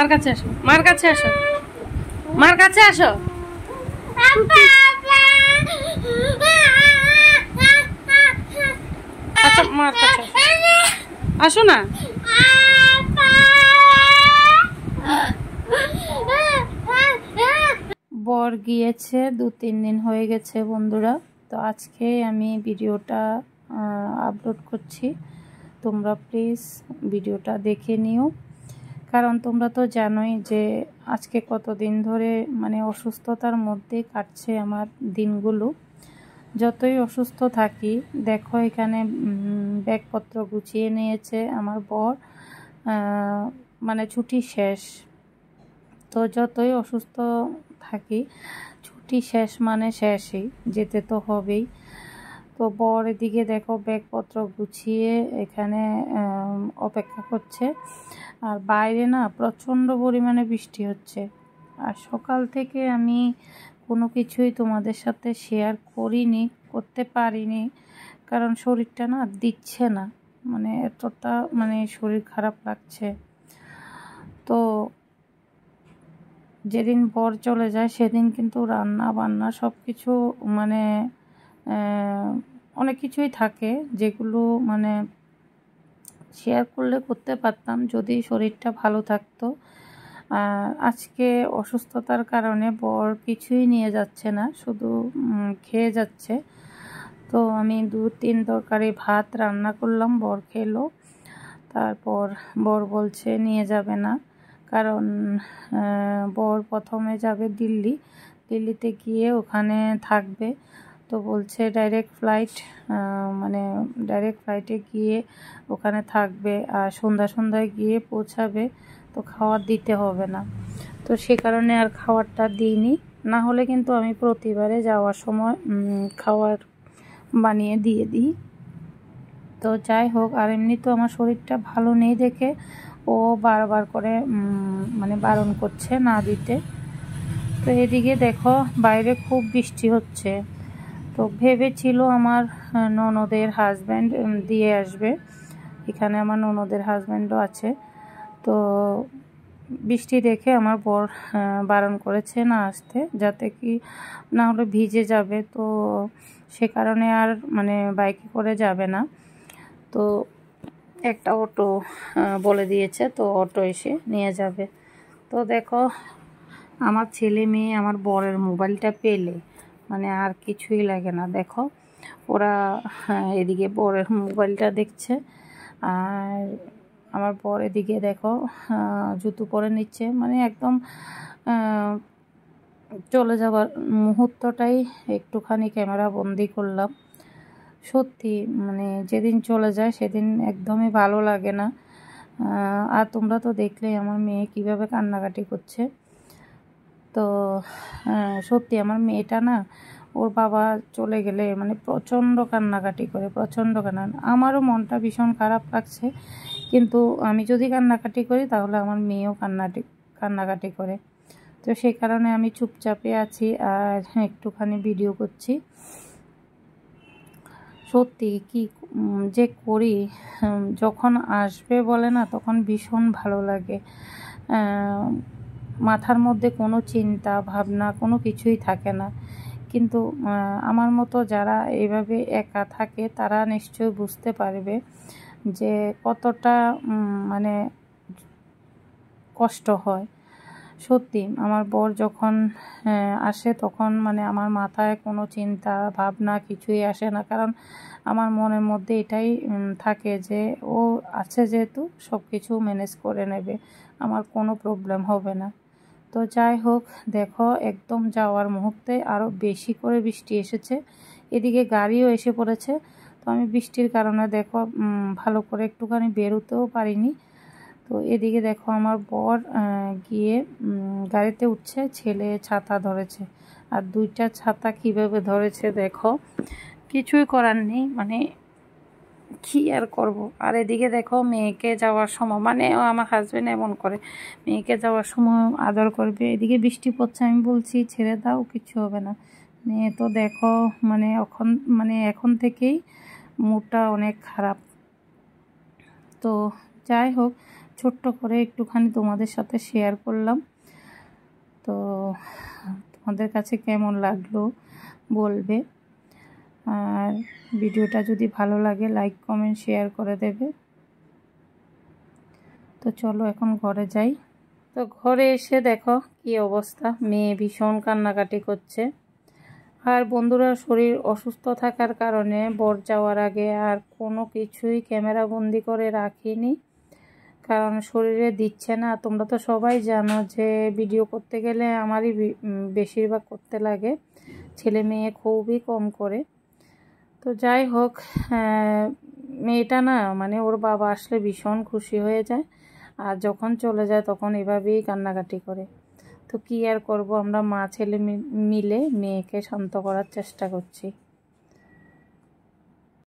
মার কাছে আসো, মার কাছে আসো, মার কাছে আসো। আচ্ছা মার কাছে আসো না। বর গিয়েছে 2-3 দিন হয়ে গেছে বন্ধুরা। তো আজকে আমি ভিডিওটা আপলোড করছি, তোমরা প্লিজ ভিডিওটা দেখে নিও। কারণ তোমরা তো জানোই যে আজকে কতদিন ধরে মানে অসুস্থতার মধ্যে কাটছে আমার দিনগুলো। যতই অসুস্থ থাকি, দেখো এখানে ব্যাগপত্র গুছিয়ে নিয়েছে আমার বর, মানে ছুটি শেষ। তো যতই অসুস্থ থাকি, ছুটি শেষ মানে শেষই, যেতে তো হবেই। তো বর এদিকে দেখো ব্যাগপত্র গুছিয়ে এখানে অপেক্ষা করছে। আর বাইরে না প্রচণ্ড পরিমাণে বৃষ্টি হচ্ছে। আর সকাল থেকে আমি কোনো কিছুই তোমাদের সাথে শেয়ার করিনি, করতে পারিনি, কারণ শরীরটা না দিচ্ছে না, মানে এতটা মানে শরীর খারাপ লাগছে। তো যেদিন বর চলে যায় সেদিন কিন্তু রান্না বান্না সব কিছু মানে অনেক কিছুই থাকে যেগুলো মানে শেয়ার করলে করতে পারতাম যদি শরীরটা ভালো থাকতো। আজকে অসুস্থতার কারণে বর কিছুই নিয়ে যাচ্ছে না, শুধু খেয়ে যাচ্ছে। তো আমি 2-3 তরকারি ভাত রান্না করলাম, বর খেলো। তারপর বর বলছে নিয়ে যাবে না, কারণ বর প্রথমে যাবে দিল্লিতে গিয়ে ওখানে থাকবে। তো বলছে ডাইরেক্ট ফ্লাইট, মানে ডাইরেক্ট ফ্লাইটে গিয়ে ওখানে থাকবে আর সন্ধ্যায় গিয়ে পৌঁছাবে, তো খাবার দিতে হবে না। তো সে কারণে আর খাবারটা দিইনি, না হলে কিন্তু আমি প্রতিবারে যাওয়ার সময় খাবার বানিয়ে দিয়ে দিই। তো যাই হোক, আর এমনি তো আমার শরীরটা ভালো নেই দেখে ও বারবার করে মানে বারণ করছে না দিতে। তো এদিকে দেখো বাইরে খুব বৃষ্টি হচ্ছে। তো ভেবেছিল আমার ননদের হাজব্যান্ড দিয়ে আসবে, এখানে আমার ননদের হাজব্যান্ডও আছে। তো বৃষ্টি দেখে আমার বর বারণ করেছে না আসতে, যাতে কি না হলে ভিজে যাবে। তো সে কারণে আর মানে বাইকে করে যাবে না। তো একটা অটো বলে দিয়েছে, তো অটো এসে নিয়ে যাবে। তো দেখো আমার ছেলে মেয়ে আমার বরের মোবাইলটা পেলে মানে আর কিছুই লাগে না। দেখো ওরা এদিকে বরের মোবাইলটা দেখছে, আর আমার বর এদিকে দেখো জুতো পরে নিচ্ছে, মানে একদম চলে যাবার মুহূর্তটাই একটুখানি ক্যামেরা বন্দি করলাম। সত্যি মানে যেদিন চলে যায় সেদিন একদমই ভালো লাগে না। আর তোমরা তো দেখলেই আমার মেয়ে কিভাবে কান্নাকাটি করছে। তো সত্যি আমার মেয়েটা না ওর বাবা চলে গেলে মানে প্রচণ্ড কান্নাকাটি করে, প্রচণ্ড কান্না। আমারও মনটা ভীষণ খারাপ লাগছে, কিন্তু আমি যদি কান্নাকাটি করি তাহলে আমার মেয়েও কান্নাকাটি করে। তো সেই কারণে আমি চুপচাপে আছি আর একটুখানি ভিডিও করছি। সত্যি কি যে করি, যখন আসবে বলে না তখন ভীষণ ভালো লাগে। মাথার মধ্যে কোনো চিন্তা ভাবনা কোনো কিছুই থাকে না। কিন্তু আমার মতো যারা এইভাবে একা থাকে তারা নিশ্চয়ই বুঝতে পারবে যে কতটা মানে কষ্ট হয়। সত্যি আমার বর যখন আসে তখন মানে আমার মাথায় কোনো চিন্তা ভাবনা কিছুই আসে না, কারণ আমার মনের মধ্যে এটাই থাকে যে ও আছে যেহেতু সব কিছু ম্যানেজ করে নেবে, আমার কোনো প্রবলেম হবে না। তো যাই হোক, দেখো একদম যাওয়ার মুহূর্তে আরও বেশি করে বৃষ্টি এসেছে, এদিকে গাড়িও এসে পড়েছে। তো আমি বৃষ্টির কারণে দেখো ভালো করে একটুখানি বেরোতেও পারিনি। তো এদিকে দেখো আমার বর গিয়ে গাড়িতে উঠছে, ছেলে ছাতা ধরেছে, আর 2টা ছাতা কিভাবে ধরেছে দেখো, কিছুই করার নেই, মানে কি আর করব। আর এদিকে দেখো মেয়েকে যাওয়ার সময় মানে আমার হাজব্যান্ড এমন করে, মেয়েকে যাওয়ার সময় আদর করবে, এদিকে বৃষ্টি পড়ছে, আমি বলছি ছেড়ে দাও কিছু হবে না। মেয়ে তো দেখো মানে এখন থেকেই মুডটা অনেক খারাপ। তো যাই হোক, ছোট্ট করে একটুখানি তোমাদের সাথে শেয়ার করলাম। তো তোমাদের কাছে কেমন লাগলো বলবে, আর ভিডিওটা যদি ভালো লাগে লাইক কমেন্ট শেয়ার করে দেবে। তো চলো এখন ঘরে যাই। তো ঘরে এসে দেখো কি অবস্থা, মেয়ে ভীষণ কান্নাকাটি করছে। আর বন্ধুরা, শরীর অসুস্থ থাকার কারণে বর যাওয়ার আগে আর কোনো কিছুই ক্যামেরা বন্দি করে রাখিনি, কারণ শরীরে দিচ্ছে না। তোমরা তো সবাই জানো যে ভিডিও করতে গেলে আমারই বেশিরভাগ করতে লাগে, ছেলে মেয়ে খুবই কম করে। তো যাই হোক, মেয়েটা না মানে ওর বাবা আসলে ভীষণ খুশি হয়ে যায়, আর যখন চলে যায় তখন এভাবেই কান্নাকাটি করে। তো কি আর করব, আমরা মা ছেলে মিলে মেয়েকে শান্ত করার চেষ্টা করছি।